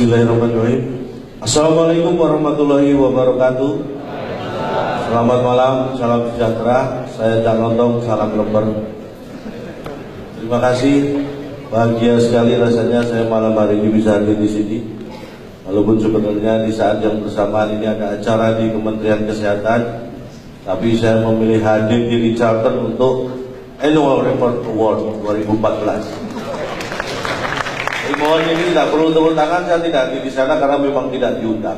Bismillahirrahmanirrahim. Assalamualaikum warahmatullahi wabarakatuh. Selamat malam, salam sejahtera. Saya Cak Lontong, salam lembar. Terima kasih, bahagia sekali rasanya saya malam hari ini bisa hadir di sini. Walaupun sebenarnya di saat yang bersamaan ini ada acara di Kementerian Kesehatan, tapi saya memilih hadir di Charlton untuk Annual Report Award 2014. Mohon ini tidak perlu tepuk tangan, saya tidak hadir di sana karena memang tidak diundang.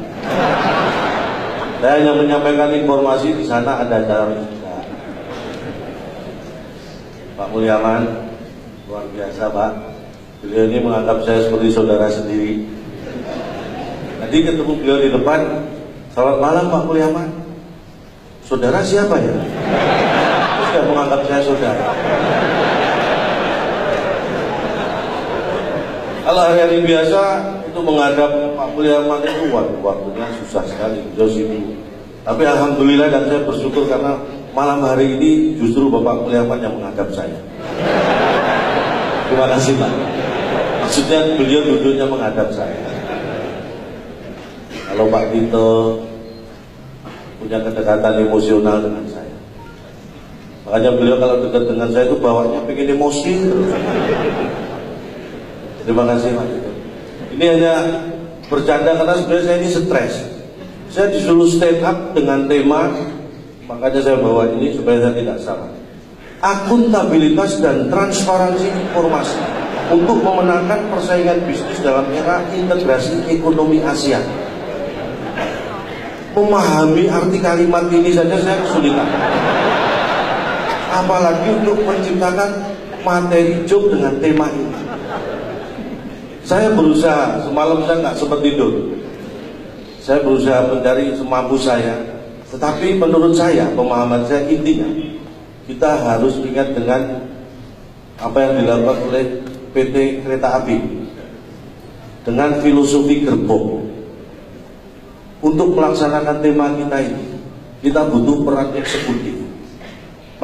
Saya hanya menyampaikan informasi di sana ada acara juga. Pak Mulyaman, luar biasa Pak. Beliau ini menganggap saya seperti saudara sendiri. Tadi ketemu beliau di depan, selamat malam Pak Mulyaman. Saudara siapa ya? Terus dia menganggap saya saudara. Kalau hari-hari biasa itu menghadap Pak Mulyaman itu waktunya susah sekali, jauh sibuk. Tapi alhamdulillah dan saya bersyukur karena malam hari ini justru Bapak Mulyaman yang menghadap saya. Terima kasih Pak. Maksudnya beliau duduknya menghadap saya. Kalau Pak Tito punya kedekatan emosional dengan saya, makanya beliau kalau dekat dengan saya itu bawanya pengen emosi terus. Terima kasih Pak. Ini hanya bercanda karena sebenarnya saya ini stres. Saya disuruh stand up dengan tema, makanya saya bawa ini supaya saya tidak salah. Akuntabilitas dan transparansi informasi untuk memenangkan persaingan bisnis dalam era integrasi ekonomi Asia. Memahami arti kalimat ini saja saya kesulitan. Apalagi untuk menciptakan materi joke dengan tema ini. Saya berusaha, semalam saya nggak sempat tidur. Saya berusaha mencari semampu saya. Tetapi menurut saya, pemahaman saya intinya, kita harus ingat dengan apa yang dilakukan oleh PT Kereta Api dengan filosofi gerbong. Untuk melaksanakan tema kita ini, kita butuh peran eksekutif.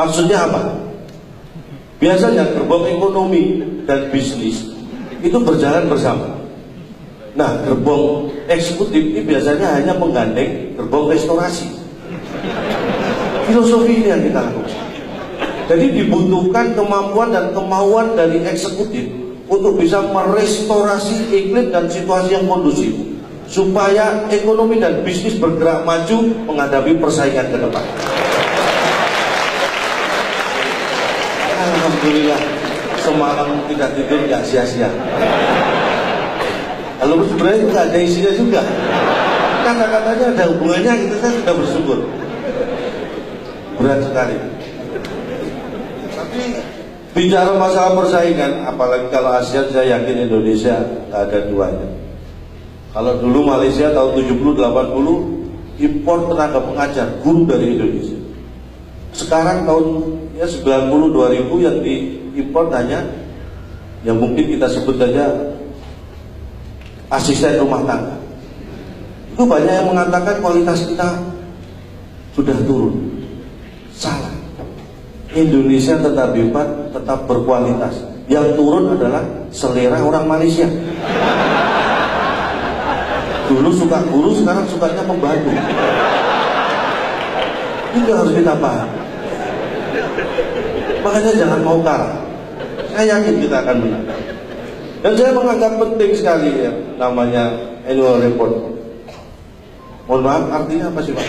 Maksudnya apa? Biasanya gerbong ekonomi dan bisnis itu berjalan bersama. Nah, gerbong eksekutif ini biasanya hanya menggandeng gerbong restorasi. Filosofi ini yang kita lakukan. Jadi dibutuhkan kemampuan dan kemauan dari eksekutif untuk bisa merestorasi iklim dan situasi yang kondusif supaya ekonomi dan bisnis bergerak maju menghadapi persaingan ke depan. Alhamdulillah, semalam tidak tidur nggak sia-sia. Kalau sebenarnya nggak ada isinya juga. Kata-katanya ada hubungannya, gitu saya sudah bersyukur. Berat sekali. Tapi bicara masalah persaingan, apalagi kalau ASEAN, saya yakin Indonesia nggak ada duanya. Kalau dulu Malaysia tahun 70-80 impor tenaga pengajar guru dari Indonesia. Sekarang tahun 90-2000 yang diimpor hanya yang mungkin kita sebut saja asisten rumah tangga. Itu banyak yang mengatakan kualitas kita sudah turun. Salah. Indonesia tetap hebat, tetap berkualitas. Yang turun adalah selera orang Malaysia. Dulu suka guru, sekarang sukanya pembantu. Itu harus kita paham. Makanya jangan mau kalah. Saya yakin kita akan menang. Dan saya menganggap penting sekali ya namanya annual report. Mohon maaf, artinya apa sih Pak?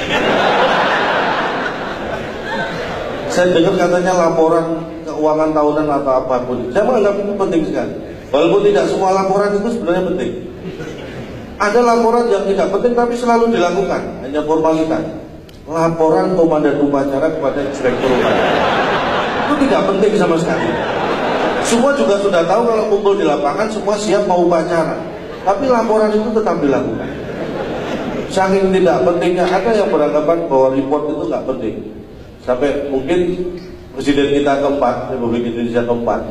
Saya dengar katanya laporan keuangan tahunan atau apapun. Saya menganggap itu penting sekali. Walaupun tidak semua laporan itu sebenarnya penting. Ada laporan yang tidak penting tapi selalu dilakukan, hanya formalitas. Laporan komandan upacara kepada inspektur upacara. Itu tidak penting sama sekali. Semua juga sudah tahu kalau kumpul di lapangan semua siap mau upacara. Tapi laporan itu tetap dilakukan. Saking tidak pentingnya, ada yang beranggapan bahwa report itu nggak penting. Sampai mungkin Presiden kita keempat, Republik Indonesia keempat,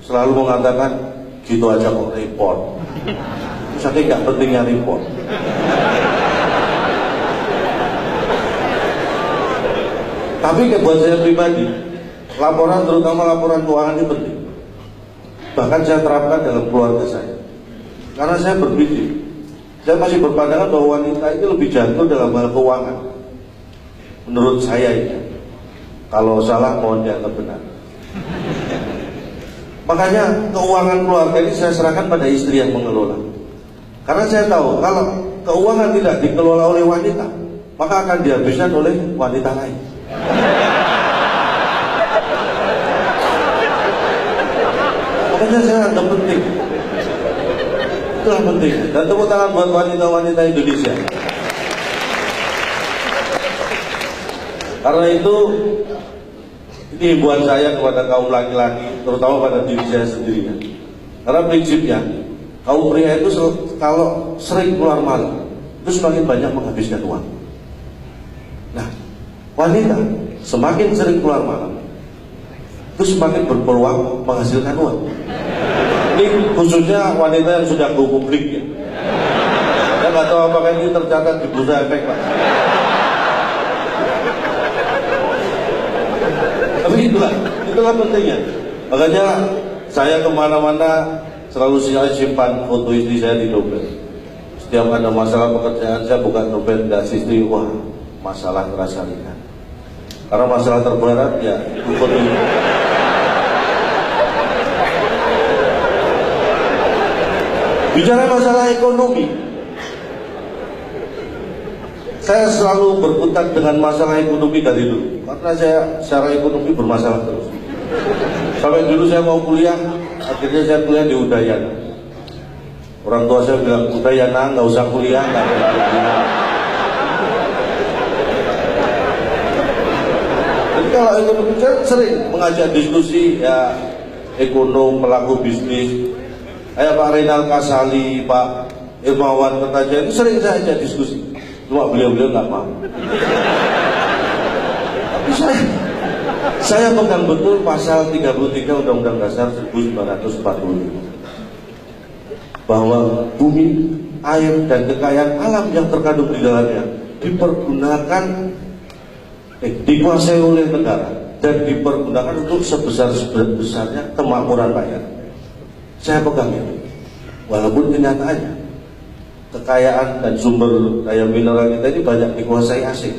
selalu mengatakan gitu aja kok report. Saking nggak pentingnya report. Tapi buat saya pribadi, laporan terutama laporan keuangan ini penting. Bahkan saya terapkan dalam keluarga saya. Karena saya berpikir, saya masih berpandangan bahwa wanita itu lebih jago dalam hal keuangan. Menurut saya ini, kalau salah mohon dianggap benar. Makanya keuangan keluarga ini saya serahkan pada istri yang mengelola. Karena saya tahu kalau keuangan tidak dikelola oleh wanita, maka akan dihabiskan oleh wanita lain. Makanya saya anggap penting. Itulah penting. Dan tepuk tangan buat wanita-wanita Indonesia. Karena itu, ini himbauan saya kepada kaum laki-laki, terutama pada diri saya sendiri. Karena prinsipnya, kaum pria itu kalau sering keluar malam, itu semakin banyak menghabiskan uang. Nah, wanita semakin sering keluar malam, itu semakin berpeluang menghasilkan uang. Ini khususnya wanita yang sudah go publik ya. Saya nggak tahu apakah ini tercatat di Bursa Efek, Pak. Tapi itulah pentingnya. Makanya saya kemana-mana selalu saya simpan foto istri saya di dompet. Setiap ada masalah pekerjaan saya buka dompet, dan istri, wah masalah terasa ringan. Karena masalah terberat ya itu foto. Bicara masalah ekonomi, saya selalu berkutat dengan masalah ekonomi dari dulu. Karena saya secara ekonomi bermasalah terus. Sampai dulu saya mau kuliah, akhirnya saya kuliah di Udayana. Orang tua saya bilang, Udayana nggak usah kuliah, nggak ada kuliah. Jadi kalau ekonomi saya sering mengajak diskusi ya ekonom, pelaku bisnis. Kayak Pak Renal Kasali, Pak Irmawan Kertajaya itu sering saya ajak diskusi. Cuma beliau-beliau nggak mau. Tapi saya pegang betul pasal 33 Undang-Undang Dasar 1945 bahwa bumi, air, dan kekayaan alam yang terkandung di dalamnya dipergunakan, dikuasai oleh negara dan dipergunakan untuk sebesar-besarnya kemakmuran rakyat. Saya pegang itu. Walaupun kenyataannya kekayaan dan sumber daya mineral kita ini banyak dikuasai asing.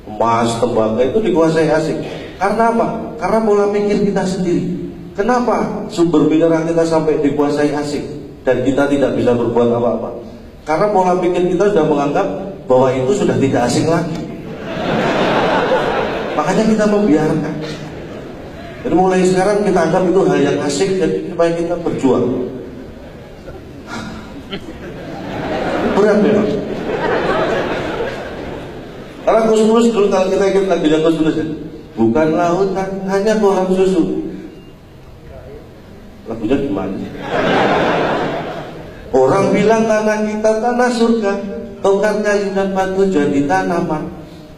Emas, tembaga itu dikuasai asing. Karena apa? Karena pola pikir kita sendiri. Kenapa sumber mineral kita sampai dikuasai asing dan kita tidak bisa berbuat apa-apa? Karena pola pikir kita sudah menganggap bahwa itu sudah tidak asing lagi. Makanya kita membiarkan. Jadi mulai sekarang kita anggap itu hal yang asik, jadi supaya kita berjuang. Berat memang. Karena Gus dulu kalau kita ingat lagunya Gus ya, bukan lautan, hanya kolam susu. Lagunya gimana? Orang bilang tanah kita tanah surga, tongkat kayu dan batu jadi tanaman.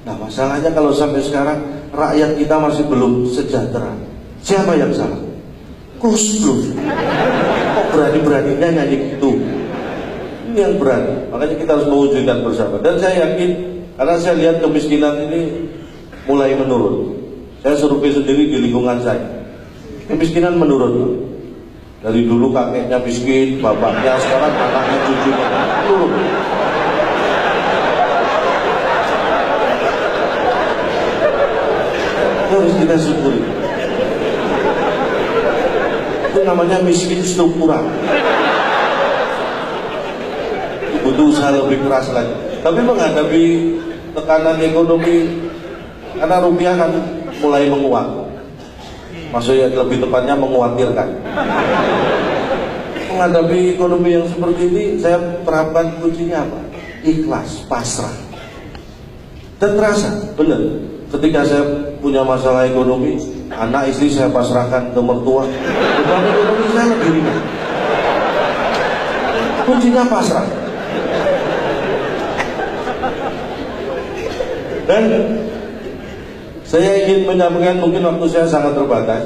Nah masalahnya kalau sampai sekarang rakyat kita masih belum sejahtera. Siapa yang salah? Gus Dur. Kok berani-beraninya nyanyi gitu? Ini yang berani. Makanya kita harus mewujudkan bersama. Dan saya yakin, karena saya lihat kemiskinan ini mulai menurun. Saya survei sendiri di lingkungan saya. Kemiskinan menurun. Dari dulu kakeknya miskin, bapaknya, sekarang anaknya, cucunya turun. Harus kita syukuri. Itu namanya miskin struktural. Butuh usaha lebih keras lagi. Tapi menghadapi tekanan ekonomi, karena rupiah kan mulai menguat. Maksudnya lebih tepatnya mengkhawatirkan. Menghadapi ekonomi yang seperti ini, saya terapkan kuncinya apa? Ikhlas, pasrah. Dan terasa, benar. Ketika saya punya masalah ekonomi, anak istri saya pasrahkan ke mertua, beban ekonomi saya lebih ringan. Kuncinya pasrah. Dan saya ingin menyampaikan, mungkin waktu saya sangat terbatas.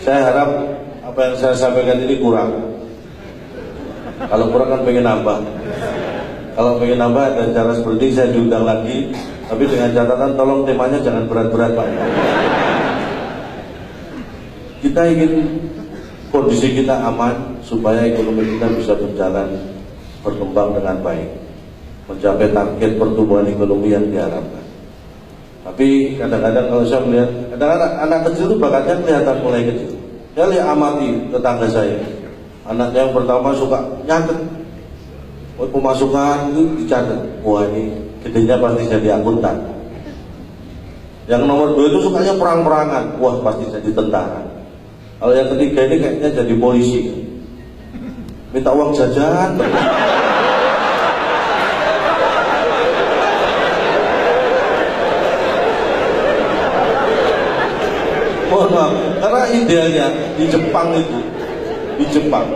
Saya harap apa yang saya sampaikan ini kurang. Kalau kurang kan pengen nambah. Kalau pengen nambah dan cara seperti ini saya diundang lagi. Tapi dengan catatan tolong temanya jangan berat-berat Pak. Kita ingin kondisi kita aman supaya ekonomi kita bisa berjalan berkembang dengan baik, mencapai target pertumbuhan ekonomi yang diharapkan. Tapi kadang-kadang kalau saya melihat, kadang-kadang anak kecil itu bakatnya kelihatan mulai kecil. Saya lihat amati tetangga saya, anaknya yang pertama suka nyatet, pemasukan itu dicatat, wah ini gedenya pasti jadi akuntan. Yang nomor 2 itu sukanya perang-perangan, wah pasti jadi tentara. Kalau yang ketiga ini kayaknya jadi polisi, minta uang jajan. Mohon maaf, karena idealnya di Jepang itu, di Jepang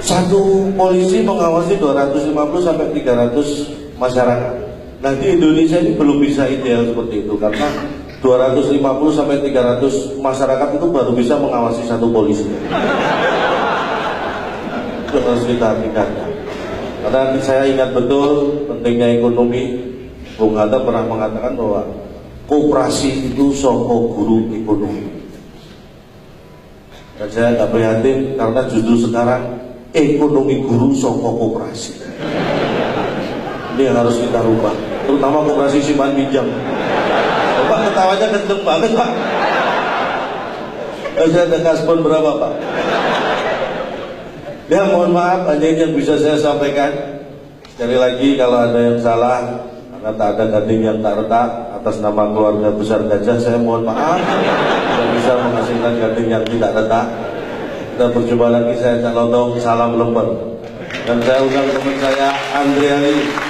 satu polisi mengawasi 250 sampai 300 masyarakat. Nah di Indonesia ini belum bisa ideal seperti itu, karena 250 sampai 300 masyarakat itu baru bisa mengawasi satu polisi. Itu harus kita tingkatkan. Karena saya ingat betul pentingnya ekonomi. Bung Hatta pernah mengatakan bahwa koperasi itu soko guru ekonomi. Dan saya nggak prihatin karena justru sekarang ekonomi guru soko koperasi. Ini yang harus kita rubah, terutama koperasi simpan pinjam. Pak ketawanya kenceng banget Pak. Saya ada kaspon berapa Pak? Ya mohon maaf, hanya ini yang bisa saya sampaikan. Sekali lagi kalau ada yang salah, karena tak ada gading yang tak retak, atas nama keluarga besar Gajah saya mohon maaf tidak bisa menghasilkan gading yang tidak retak. Kita berjumpa lagi, saya Cak Lontong, salam lemper. Dan saya undang teman saya Andriani.